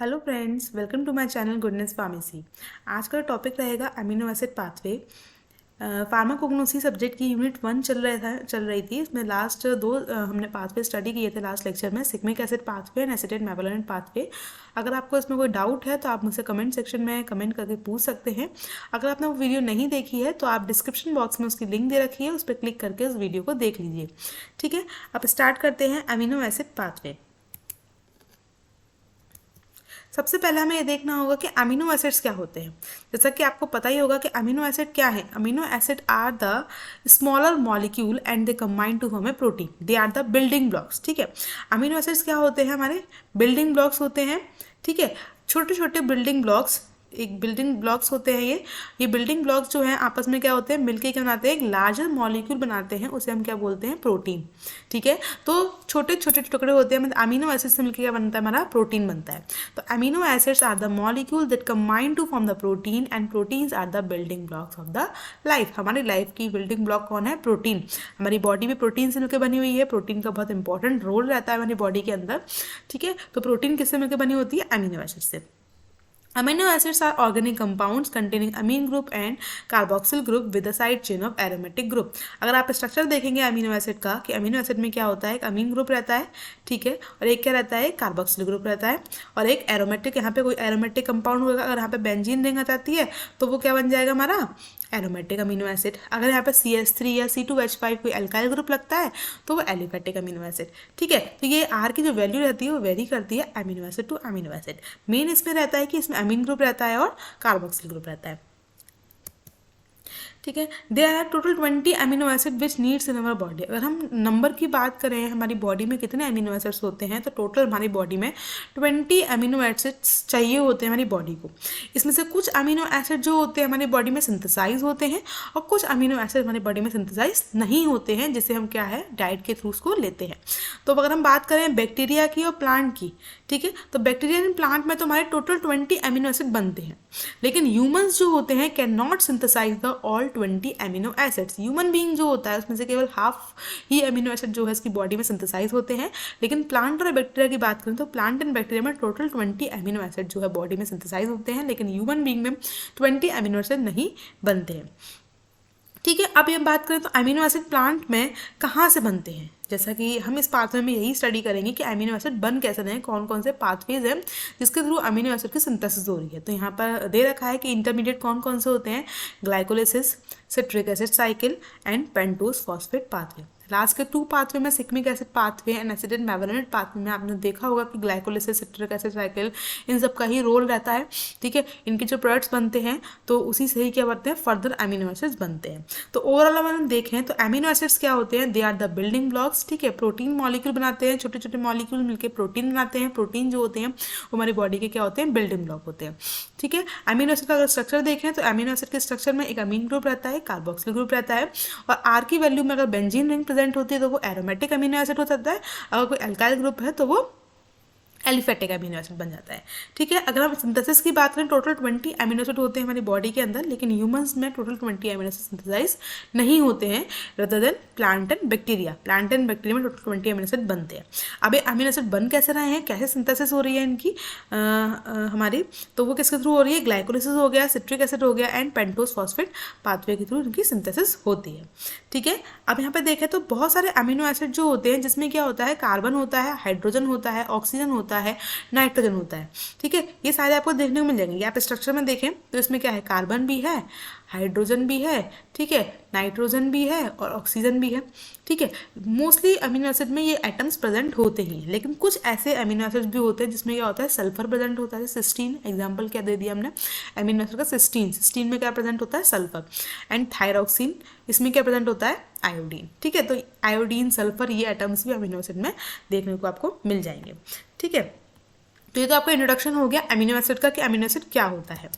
Hello friends, welcome to my channel goodness pharmacy. आज का topic रहेगा amino acid pathway. Pharmacognosy subject की unit 1 चल रही थी। इसमें लास्ट दो हमने पाथवे स्टडी किए थे लास्ट लेक्चर में, shikimic acid pathway and acetate mevalonate pathway. अगर आपको इसमें कोई डाउट है तो आप मुझसे कमेंट सेक्शन में कमेंट करके पूछ सकते हैं। अगर आपने वो वीडियो नहीं देखी है तो आप डिस्क्रिप्शन बॉक्स में उसकी लिंक दे रखी है, उस पर क्लिक करके उस वीडियो को देख लीजिए। ठीक है, अब स्टार्ट करते हैं अमीनो एसिड पाथवे। सबसे पहले हमें ये देखना होगा कि अमीनो एसिड्स क्या होते हैं। जैसा कि आपको पता ही होगा कि अमीनो एसिड क्या है। Amino acid are the smaller molecule and they combine to form a protein. They are the building blocks. ठीक है, अमीनो एसिड्स क्या होते हैं? हमारे बिल्डिंग ब्लॉक्स होते हैं। ठीक है, छोटे छोटे बिल्डिंग ब्लॉक्स, एक बिल्डिंग ब्लॉक्स होते हैं। ये बिल्डिंग ब्लॉक्स जो हैं आपस में क्या होते हैं, मिलके क्या बनाते हैं, एक लार्जर मॉलिक्यूल बनाते हैं, उसे हम क्या बोलते हैं, प्रोटीन। ठीक है, तो छोटे छोटे टुकड़े होते हैं, मतलब अमीनो एसिड से मिलकर क्या बनता है, हमारा प्रोटीन बनता है। तो amino acids are the molecule that combine to form the protein and proteins are the building blocks of the life. हमारी लाइफ की बिल्डिंग ब्लॉक कौन है? प्रोटीन। हमारी बॉडी भी प्रोटीन से मिलकर बनी हुई है। प्रोटीन का बहुत इंपॉर्टेंट रोल रहता है हमारी बॉडी के अंदर। ठीक है, तो प्रोटीन किससे मिलकर बनी होती है? अमीनो एसिड से। Amino acids are organic compounds containing amine group and carboxyl group with a side chain of aromatic group। अगर आप स्ट्रक्चर देखेंगे अमीनो एसिड का कि अमीनो एसिड में क्या होता है, एक अमीन ग्रुप रहता है, ठीक है, और एक क्या रहता है, कार्बोक्सिल ग्रुप रहता है, और एक एरोमेटिक, यहाँ पे कोई एरोमेटिक कंपाउंड होगा। अगर यहाँ पे बेंजीन रिंग आ जाती है तो वो क्या बन जाएगा, हमारा एरोमेटिक अमीनो एसिड। अगर यहाँ पे CH3 या C2H5 कोई एल्काइल ग्रुप लगता है तो वो एलिफेटिक अमीनो एसिड। ठीक है, तो ये आर की जो वैल्यू रहती है वो वेरी करती है amino acid to amino acid. Main इसमें रहता है कि इसमें अमीन ग्रुप रहता है और कार्बोक्सिल ग्रुप रहता है। ठीक है, there are total 20 amino acid which needs in our body. अगर हम नंबर की बात करें, हमारी बॉडी में कितने अमीनो एसिड्स होते हैं, तो टोटल हमारी बॉडी में 20 अमीनो एसिड्स चाहिए होते हैं हमारी बॉडी को। इसमें से कुछ अमीनो एसिड जो होते हैं हमारी बॉडी में सिंथेसाइज होते हैं, और कुछ अमीनो एसिड हमारी बॉडी में सिंथेसाइज नहीं होते हैं, जिसे हम क्या है, डाइट के थ्रू उसको लेते हैं। तो अगर हम बात करें बैक्टीरिया की और प्लांट की, ठीक है, तो बैक्टीरिया एंड प्लांट में तो हमारे टोटल 20 अमीनो एसिड बनते हैं, लेकिन ह्यूमंस जो होते हैं can not synthesise the all 20 amino acids. Human being जो होता है उसमें से केवल हाफ ही अमीनो एसिड जो है इसकी बॉडी में सिंथेसाइज होते हैं। लेकिन प्लांट और बैक्टीरिया की बात करें तो प्लांट एंड बैक्टीरिया में टोटल 20 अमीनो एसिड जो है बॉडी में सिंथेसाइज होते हैं, लेकिन ह्यूमन बीइंग में 20 अमीनो एसिड नहीं बनते हैं। ठीक है, अब ये बात करें तो अमीनो एसिड प्लांट में कहाँ से बनते हैं। जैसा कि हम इस पाथवे में यही स्टडी करेंगे कि अमीनो एसिड बन कैसे रहे हैं, कौन कौन से पाथवेज हैं जिसके थ्रू अमीनो एसिड की सिंथेसिस हो रही है। तो यहाँ पर दे रखा है कि इंटरमीडिएट कौन कौन से होते हैं, glycolysis, citric acid cycle and pentose phosphate pathway. Last के 2 पाथवे में shikimic acid pathway and acetate mevalonate pathway में आपने देखा होगा कि ग्लाइकोलिसिस, सिट्रिक एसिड साइकिल, इन सब का ही रोल रहता है। ठीक है, इनके जो प्रोडक्ट्स बनते हैं तो उसी से ही क्या बनते हैं, फर्दर अमीनो एसिड्स बनते हैं। तो ओवरऑल अगर हम देखें तो अमीनो एसिड्स क्या होते हैं, they are the building blocks. ठीक है, प्रोटीन मॉलिक्यूल बनाते हैं, छोटे छोटे मॉलिक्यूल मिलकर प्रोटीन बनाते हैं। प्रोटीन जो होते हैं वो हमारी बॉडी के क्या होते हैं, बिल्डिंग ब्लॉक होते हैं। ठीक है, अमीनो एसिड का अगर स्ट्रक्चर देखें तो अमीनो एसिड के स्ट्रक्चर में एक अमीन ग्रुप रहता है, कार्बोक्सिल ग्रुप रहता है, और आर की वैल्यू में अगर बेंजीन रिंग प्रेजेंट होती है तो वो एरोमेटिक अमीनो एसिड हो सकता है। अगर कोई एल्काइल ग्रुप है तो वो एलिफेटिक अमीनो एसिड बन जाता है। ठीक है, अगर हम सिंथेसिस की बात करें टोटल 20 अमीनो एसिड होते हैं हमारी बॉडी के अंदर, लेकिन ह्यूमंस में टोटल 20 अमीनो एसिड सिंथेसाइज नहीं होते हैं, rather than plant and bacteria. Plant and bacteria में टोटल 20 अमीनो एसिड बनते हैं। अब ये अमीनो एसिड बन कैसे रहे हैं, कैसे सिंथेसिस हो रही है इनकी हमारी, तो वो किसके थ्रू हो रही है, ग्लाइकोलिसिस हो गया, सिट्रिक एसिड हो गया एंड पेंटोस फॉस्फेट पाथवे के थ्रू इनकी सिंथेसिस होती है। ठीक है, अब यहाँ पे देखें तो बहुत सारे अमीनो एसिड जो होते हैं जिसमें क्या होता है, कार्बन होता है, हाइड्रोजन होता है, ऑक्सीजन होता है, नाइट्रोजन होता है। ठीक है, ये सारे आपको देखने को मिल जाएंगे। आप स्ट्रक्चर में देखें तो इसमें क्या है, कार्बन भी है, हाइड्रोजन भी है, ठीक है, नाइट्रोजन भी है और ऑक्सीजन भी है। ठीक है, मोस्टली अमीनो एसिड में ये एटम्स प्रेजेंट होते ही हैं, लेकिन कुछ ऐसे अमीनो एसिड भी होते हैं जिसमें क्या होता है, सल्फर प्रेजेंट होता है। सिस्टीन एग्जांपल क्या दे दिया हमने अमीनो एसिड का, सिस्टीन। सिस्टीन में क्या प्रेजेंट होता है, सल्फर। एंड थायरॉक्सिन, इसमें क्या प्रेजेंट होता है, आयोडीन। ठीक है, तो आयोडीन, सल्फर, ये एटम्स भी अमीनो एसिड में देखने को आपको मिल जाएंगे। ठीक है, तो ये तो आपका इंट्रोडक्शन हो गया अमीनो एसिड का कि अमीनो एसिड क्या होता है।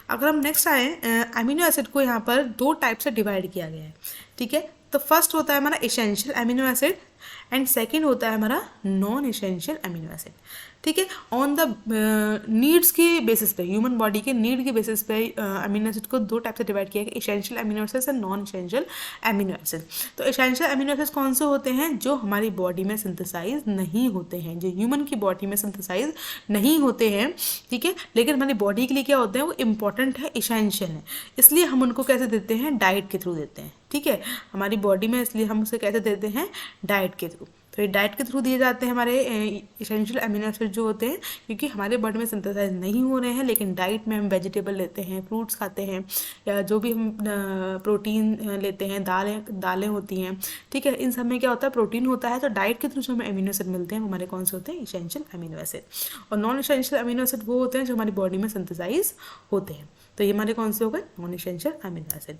अगर हम नेक्स्ट आए, अमीनो एसिड को यहाँ पर 2 टाइप से डिवाइड किया गया है। ठीक है, तो फर्स्ट होता है हमारा essential amino acid, and second होता है हमारा नॉन इसेंशियल अमीनो एसिड। ठीक है, ऑन द नीड्स के बेसिस पे, ह्यूमन बॉडी के नीड के बेसिस पे अमीनो एसिड को दो टाइप से डिवाइड किया गया, essential amino acids and non essential amino acid. तो इसेंशियल अमीनो एसिड्स कौन से होते हैं? जो हमारी बॉडी में सिंथेसाइज नहीं होते हैं, जो ह्यूमन की बॉडी में सिंथेसाइज नहीं होते हैं, ठीक है, लेकिन हमारी बॉडी के लिए क्या होते हैं, वो इंपॉर्टेंट है, इसेंशियल है, इसलिए हम उनको कैसे देते हैं? डाइट के थ्रू देते हैं। ठीक है, हमारी बॉडी में, इसलिए हम उसे कैसे देते हैं? डाइट के थ्रू। तो ये डाइट के थ्रू दिए जाते हैं हमारे इसेंशियल अमीनो एसिड जो होते हैं, क्योंकि हमारे बॉडी में सिंथेसाइज नहीं हो रहे हैं, लेकिन डाइट में हम वेजिटेबल लेते हैं, फ्रूट्स खाते हैं, या जो भी हम प्रोटीन लेते हैं, दालें होती हैं, ठीक है, इन सब में क्या होता है? प्रोटीन होता है। तो डाइट के थ्रू जो हमें अमीनो एसिड मिलते हैं वो हमारे कौन से होते हैं? Essential amino acid. और नॉन इसेंशियल अमीनो एसिड वो होते हैं जो हमारी बॉडी में सिंथेसाइज होते हैं। तो ये हमारे कौन से हो गए? Non essential amino acid.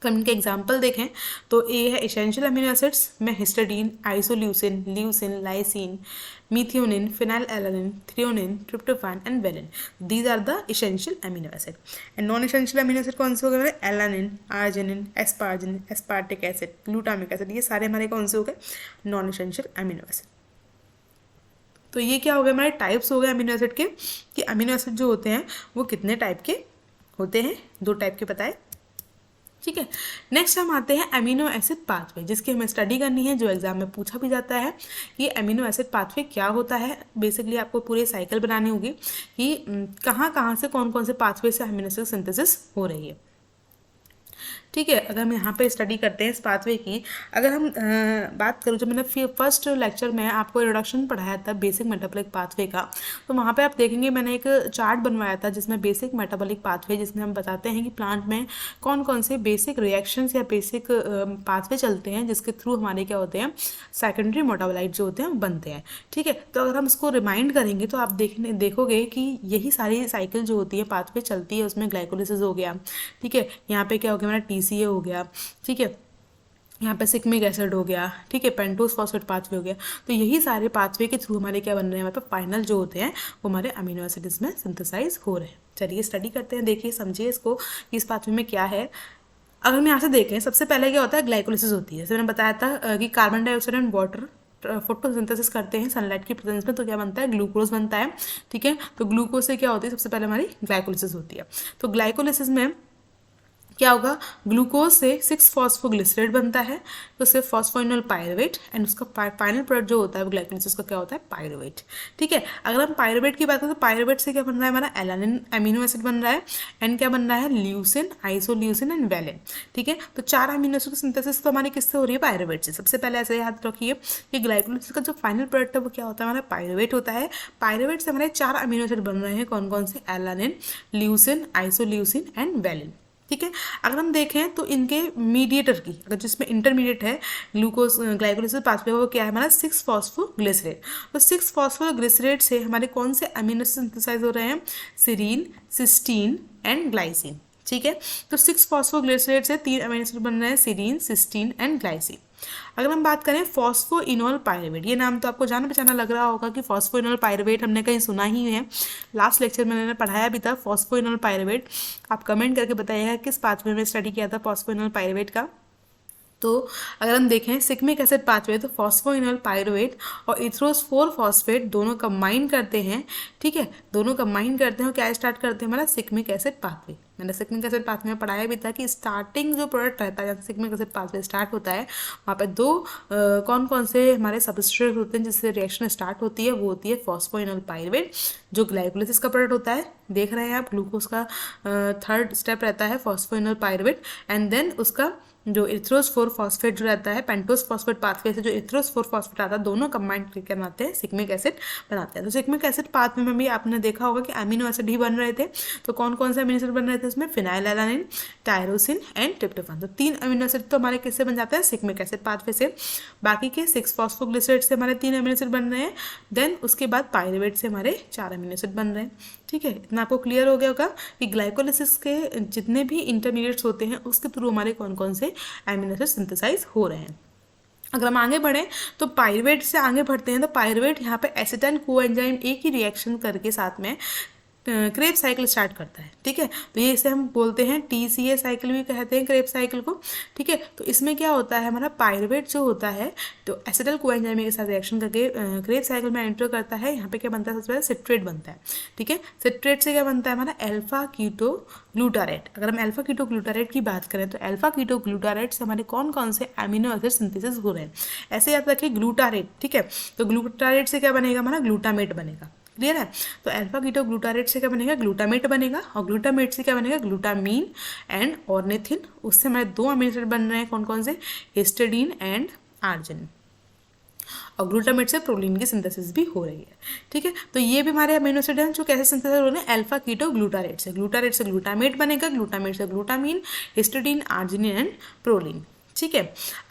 तो हम इनके एग्जाम्पल देखें तो ए है इसेंशियल अमीनो एसिड्स में histidine, isoleucine, leucine, lysine, methionine, phenylalanine, threonine, tryptophan and valine. These are the essential amino acid. And non essential amino acid कौन से हो गए? Alanine, arginine, asparagine, aspartic acid, glutamic acid, ये सारे हमारे कौन से हो गए? Non essential amino acid. तो ये क्या हो गए? हमारे टाइप्स हो गए अमीनो एसिड के, कि अमीनो एसिड जो होते हैं वो कितने टाइप के होते हैं? दो टाइप के बताए। ठीक है, नेक्स्ट हम आते हैं अमीनो एसिड पाथवे, जिसकी हमें स्टडी करनी है, जो एग्जाम में पूछा भी जाता है। ये अमीनो एसिड पाथवे क्या होता है? बेसिकली आपको पूरी साइकिल बनानी होगी कि कहाँ कहाँ से कौन कौन से पाथवे से अमीनो एसिड सिंथेसिस हो रही है। ठीक है, अगर हम यहाँ पे स्टडी करते हैं इस पाथवे की, अगर हम बात करूँ, जब मैंने फर्स्ट लेक्चर में आपको इंट्रोडक्शन पढ़ाया था बेसिक मेटाबॉलिक पाथवे का, तो वहाँ पे आप देखेंगे मैंने एक चार्ट बनवाया था जिसमें बेसिक मेटाबॉलिक पाथवे, जिसमें हम बताते हैं कि प्लांट में कौन कौन से बेसिक रिएक्शंस या बेसिक पाथवे चलते हैं, जिसके थ्रू हमारे क्या होते हैं? सेकेंडरी मेटाबोलाइट जो होते हैं बनते हैं। ठीक है, तो अगर हम इसको रिमाइंड करेंगे तो आप देखोगे कि यही सारी साइकिल जो होती है, पाथवे चलती है, उसमें ग्लाइकोलिसिस हो गया, ठीक है, यहाँ पे क्या हो गया? हमारा TCA हो गया, ठीक है, यहाँ पे सिक्मिक एसिड हो गया, ठीक है, पेंटोस फॉस्फेट पाथवे हो गया। तो यही सारे पाथवे के थ्रू हमारे क्या बन रहे हैं? हमारे पे फाइनल जो होते हैं वो हमारे अमीनो एसिड इसमें सिंथेसाइज हो रहे हैं। चलिए स्टडी करते हैं, देखिए समझिए इसको कि इस पाथवे में क्या है। अगर हम यहाँ से देखें, सबसे पहले क्या होता है? ग्लाइकोलिसिस होती है। जैसे मैंने बताया था कि carbon dioxide and water photosynthesis करते हैं सनलाइट की प्रेजेंस में, तो क्या बनता है? ग्लूकोज बनता है। ठीक है, तो ग्लूकोज से क्या होती है? सबसे पहले हमारी ग्लाइकोलिसिस होती है। तो ग्लाइकोलिसिस में क्या होगा? ग्लूकोज से 6-फॉस्फोग्लिसरेट बनता है, तो उससे फॉस्फोइनोल पायरुवेट, एंड उसका फाइनल प्रोडक्ट जो होता है ग्लाइकोलिसिस का क्या होता है? पायरुवेट। ठीक है, अगर हम पायरुवेट की बात करें तो पायरुवेट से क्या बन रहा है? हमारा एलानिन अमीनो एसिड बन रहा है, एंड क्या बन रहा है? Leucine, isoleucine and valine. ठीक है, तो 4 अमीनो एसिड की सिंथेसिस तो हमारी किससे हो रही है? पायरुवेट से। सबसे पहले ऐसे याद रखिए कि ग्लाइकोलिसिस का जो फाइनल प्रोडक्ट है वो क्या होता है? हमारा पायरुवेट होता है। पायरुवेट से हमारे 4 अमीनो एसिड बन रहे हैं, कौन कौन से? Alanine, leucine, isoleucine and valine. ठीक है, अगर हम देखें तो इनके मीडिएटर की, अगर जिसमें इंटरमीडिएट है ग्लूकोज ग्लाइकोलिसिस पाथवे, वो क्या है? हमारा 6-फॉस्फोग्लिसरेट। तो 6-फॉस्फोग्लिसरेट से हमारे कौन से अमीनो एसिड सिंथेसाइज हो रहे हैं? Serine, cysteine and glycine. ठीक है, तो 6-फॉस्फोग्लिसरेट से 3 अमीनो एसिड बन रहे हैं, सीरीन, सिस्टीन एंड ग्लाइसिन। अगर हम बात करें फॉस्फोइनोल पायरुवेट, ये नाम तो आपको जाना पहचाना लग रहा होगा कि फॉस्फोइनोल पायरुवेट हमने कहीं सुना ही है, लास्ट लेक्चर में मैंने पढ़ाया भी था फॉस्फोइनोल पायरुवेट। आप कमेंट करके बताइएगा किस पाथवे में स्टडी किया था फॉस्फोइनोल पायरुवेट का। तो अगर हम देखें सिक्मिक एसिड पाथवे, तो फॉस्फोइनोल पायरुवेट और इथ्रोस 4-फॉस्फेट दोनों कंबाइन करते हैं। ठीक है, दोनों कंबाइन करते हैं और क्या स्टार्ट करते हैं? हमारा सिक्मिक एसिड पाथवे। मैंने सिक्मिक एसिड पाथवे में पढ़ाया भी था कि स्टार्टिंग जो प्रोडक्ट रहता है, जहाँ सिक्मिक एसिड पाथवे स्टार्ट होता है, वहाँ पे दो कौन कौन से हमारे सबस्ट्रेट होते हैं जिससे रिएक्शन स्टार्ट होती है, वो होती है फॉस्फोइनोल पायरुवेट, जो ग्लाइकोलिसिस का प्रोडक्ट होता है। देख रहे हैं आप, ग्लूकोज का 3rd स्टेप रहता है फॉस्फोइनोल पायरुवेट, एंड देन उसका जो इथ्रोस 4-फॉस्फेट जो रहता है, पेंटोस फॉस्फेट पाथवे से जो इथ्रोस 4-फॉस्फेट आता है, दोनों कंबाइन करके बनाते हैं सिक्मिक एसिड बनाते हैं। तो सिक्मिक एसिड पाथवे में भी आपने देखा होगा कि अमीनो एसिड ही बन रहे थे। तो कौन कौन से अमीनो एसिड बन रहे थे उसमें? Phenylalanine, tyrosine and tryptophan. तो 3 अमीनो एसिड तो हमारे किससे बन जाते हैं? सिक्मिक एसिड पाथवे से। बाकी के 6-फॉस्फोग्लिसरेट से हमारे 3 अमीनो एसिड बन रहे हैं, देन उसके बाद पायरुवेट से हमारे 4 अमीनो एसिड बन रहे हैं। ठीक है, इतना आपको क्लियर हो गया होगा कि ग्लाइकोलिसिस के जितने भी इंटरमीडिएट्स होते हैं उसके थ्रू हमारे कौन कौन से अमीनो एसिड सिंथेसाइज हो रहे हैं। अगर हम आगे बढ़ें तो पायरुवेट से आगे बढ़ते हैं, तो पायरुवेट यहाँ पे एसिटाइल कोएंजाइम एक ही रिएक्शन करके साथ में क्रेब्स साइकिल स्टार्ट करता है। ठीक है, तो ये इसे हम बोलते हैं TCA साइकिल भी कहते हैं क्रेब्स साइकिल को। ठीक है, तो इसमें क्या होता है, हमारा पायरुवेट जो होता है तो एसिटल कोएंजाइम के साथ रिएक्शन करके क्रेब्स साइकिल में एंटर करता है। यहाँ पे क्या बनता है, सबसे पहले सिट्रेट बनता है। ठीक है, सिट्रेट से क्या बनता है हमारा अल्फा कीटो ग्लूटारेट। अगर हम अल्फा कीटो ग्लूटारेट की बात करें तो अल्फा कीटो ग्लूटारेट से हमारे कौन कौन से अमीनो एसिड सिंथेसिस हो रहे हैं, ऐसे याद रखिए ग्लूटारेट। ठीक है, तो ग्लूटारेट से क्या बनेगा, हमारा ग्लूटामेट बनेगा। क्लियर है, तो अल्फा कीटो ग्लूटारेट से क्या बनेगा, ग्लूटामेट बनेगा, और ग्लूटामेट से क्या बनेगा, ग्लूटामीन एंड ऑर्निथिन। उससे हमारे 2 अमीनो एसिड बन रहे हैं, कौन कौन से, हिस्टिडीन एंड आर्जिनिन, और ग्लूटामेट से प्रोलीन की सिंथेसिस भी हो रही है। ठीक है, तो ये भी हमारे अमीनो एसिड हैं जो कैसे सिंथेसिस हो रहे हैं, अल्फा कीटो ग्लूटारेट से। ग्लूटारेट से ग्लूटामेट बनेगा, ग्लूटामेट से glutamine, histidine, arginine and proline. ठीक है,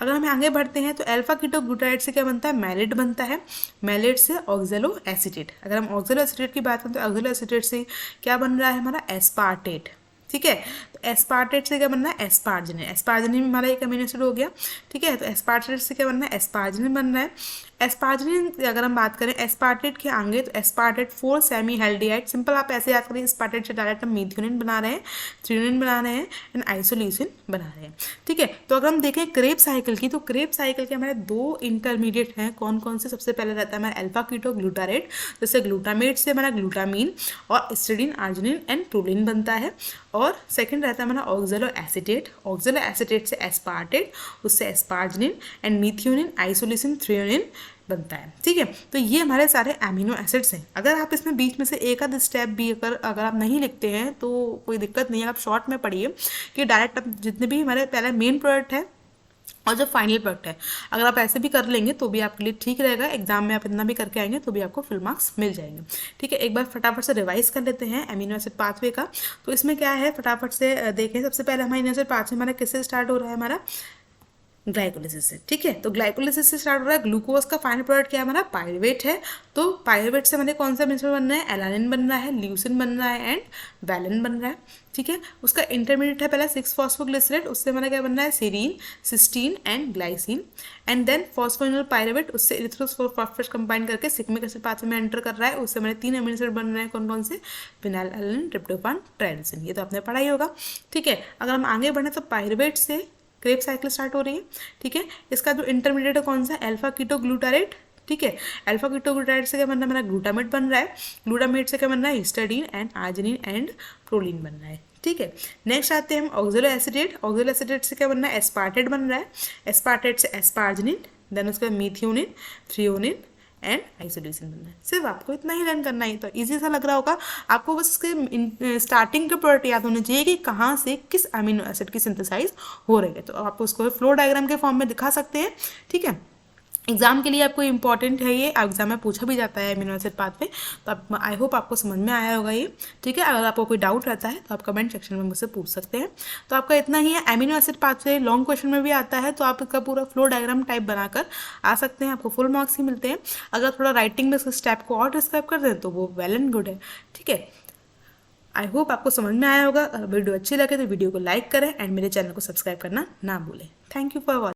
अगर हम आगे बढ़ते हैं तो अल्फा कीटो ग्लूटारेट से क्या बनता है, मैलेट बनता है। मैलेट से ऑक्जेलो एसिटेट। अगर हम ऑक्जेलो एसिटेट की बात करें तो ऑक्जेलो एसिटेट से क्या बन रहा है, हमारा एस्पार्टेट। ठीक है, तो एस्पार्टेट से क्या बनना है, एस्पार्जिनिन। एस्पार्जिनिन में हमारा एक अमीनो एसिड हो गया। ठीक है, तो एस्पार्टेट से क्या बनना है, एस्पार्जिनिन बन रहा है। एस्पार्जिनिन अगर हम बात करें एस्पार्टेट के आगे तो एस्पार्टेट 4 सेमी हेल्डिहाइड। सिंपल आप ऐसे याद करिए, एस्पार्टेट से डायरेक्ट हम मीथियोनिन बना रहे हैं, थ्रियोनिन बना रहे हैं एंड आइसोल्यूसिन बना रहे हैं। ठीक है, तो अगर हम देखें क्रेब साइकिल की, तो क्रेब साइकिल के हमारे 2 इंटरमीडिएट हैं, कौन कौन से, सबसे पहले रहता है हमारा अल्फा कीटो ग्लूटारेट, जैसे ग्लूटामेट से हमारा ग्लूटामीन और हिस्टिडीन, आर्जिनिन एंड प्रोलीन बनता है। और सेकंड रहता है हमारा ऑक्जेलो एसिटेट। ऑक्जेलो एसिटेट से एस्पार्टेट, उससे एस्पार्जिनिन एंड मीथियोनिन, आइसोल्यूसिन, थ्रियोनिन बनता है। ठीक है, तो ये हमारे सारे अमीनो एसिड्स हैं। अगर आप इसमें बीच में से एक आध स्टेप भी अगर आप नहीं लिखते हैं तो कोई दिक्कत नहीं है, आप शॉर्ट में पढ़िए कि डायरेक्ट आप जितने भी हमारे पहले मेन प्रोडक्ट है और जो फाइनल प्रोडक्ट है, अगर आप ऐसे भी कर लेंगे तो भी आपके लिए ठीक रहेगा। एग्जाम में आप इतना भी करके आएंगे तो भी आपको फुल मार्क्स मिल जाएंगे। ठीक है, एक बार फटाफट से रिवाइज कर लेते हैं अमीनो एसिड पाथवे का। तो इसमें क्या है, फटाफट से देखें। सबसे पहले हमारा अमीनो एसिड पाथवे हमारा किससे स्टार्ट हो रहा है, हमारा ग्लाइकोलिसिस से। ठीक है, तो ग्लाइकोलिसिस से स्टार्ट हो रहा है। ग्लूकोज का फाइनल प्रोडक्ट क्या है, हमारा पायरुवेट है। तो पायरुवेट से हमारे कौन सा मिश्रण बन रहा है, एलानिन बन रहा है, ल्यूसिन बन रहा है एंड वैलिन बन रहा है। ठीक है, उसका इंटरमीडिएट है पहले 6-फॉस्फोग्लिसरेट, उससे हमारा क्या बन रहा है, serine, cysteine and glycine. And then phosphoenol pyruvate, उससे इरिथ्रोफॉस्फेट कंबाइन करके सिग्मिक एसिड पाथवे में एंटर कर रहा है। उससे हमारे 3 अमीनो एसिड बन रहे हैं, कौन कौन से, फिनाइलएलानिन, ट्रिप्टोफान, ट्राइरोसिन। ये तो आपने पढ़ा ही होगा। ठीक है, अगर हम आगे बढ़े तो पायरुवेट से क्रेब साइकिल स्टार्ट हो रही है। ठीक है, इसका जो इंटरमीडिएट है कौन सा, अल्फा कीटो ग्लूटारेट। ठीक है, अल्फा कीटो ग्लूटारेट से क्या बन रहा है, हमारा ग्लूटामेट बन रहा है। ग्लूटामेट से क्या बन रहा है, histidine and arginine and proline बन रहा है। ठीक है, नेक्स्ट आते हैं हम ऑक्जेलो एसिटेट। ऑक्जेलो एसिटेट से क्या बन रहा है, एस्पार्टेट बन रहा है। एस्पार्टेट से एस्पार्जिनिन, देन उसके बाद मीथियोनिन, थ्रियोनिन एंड आइसोल्यूसिन बनना है। सिर्फ आपको इतना ही लर्न करना है, तो इजी सा लग रहा होगा आपको। बस इसके स्टार्टिंग के प्रोडक्ट याद होने चाहिए कि कहाँ से किस अमीनो एसिड की सिंथेसाइज हो रही है, तो आप उसको फ्लो डायग्राम के फॉर्म में दिखा सकते हैं। ठीक है, एग्जाम के लिए आपको इंपॉर्टेंट है ये, एग्जाम में पूछा भी जाता है अमीनो एसिड पाथवे। तो आप, आई होप आपको समझ में आया होगा ये। ठीक है, अगर आपको कोई डाउट रहता है तो आप कमेंट सेक्शन में मुझसे पूछ सकते हैं। तो आपका इतना ही है। Amino acid pathway long question में भी आता है, तो आप इसका पूरा फ्लो डायग्राम टाइप बनाकर आ सकते हैं, आपको फुल मार्क्स ही मिलते हैं। अगर थोड़ा राइटिंग में स्टेप को और डिस्क्राइब कर दें तो वो वेल एंड गुड है। ठीक है, आई होप आपको समझ में आया होगा। अगर वीडियो अच्छी लगे तो वीडियो को लाइक करें एंड मेरे चैनल को सब्सक्राइब करना ना भूलें। Thank you for watching.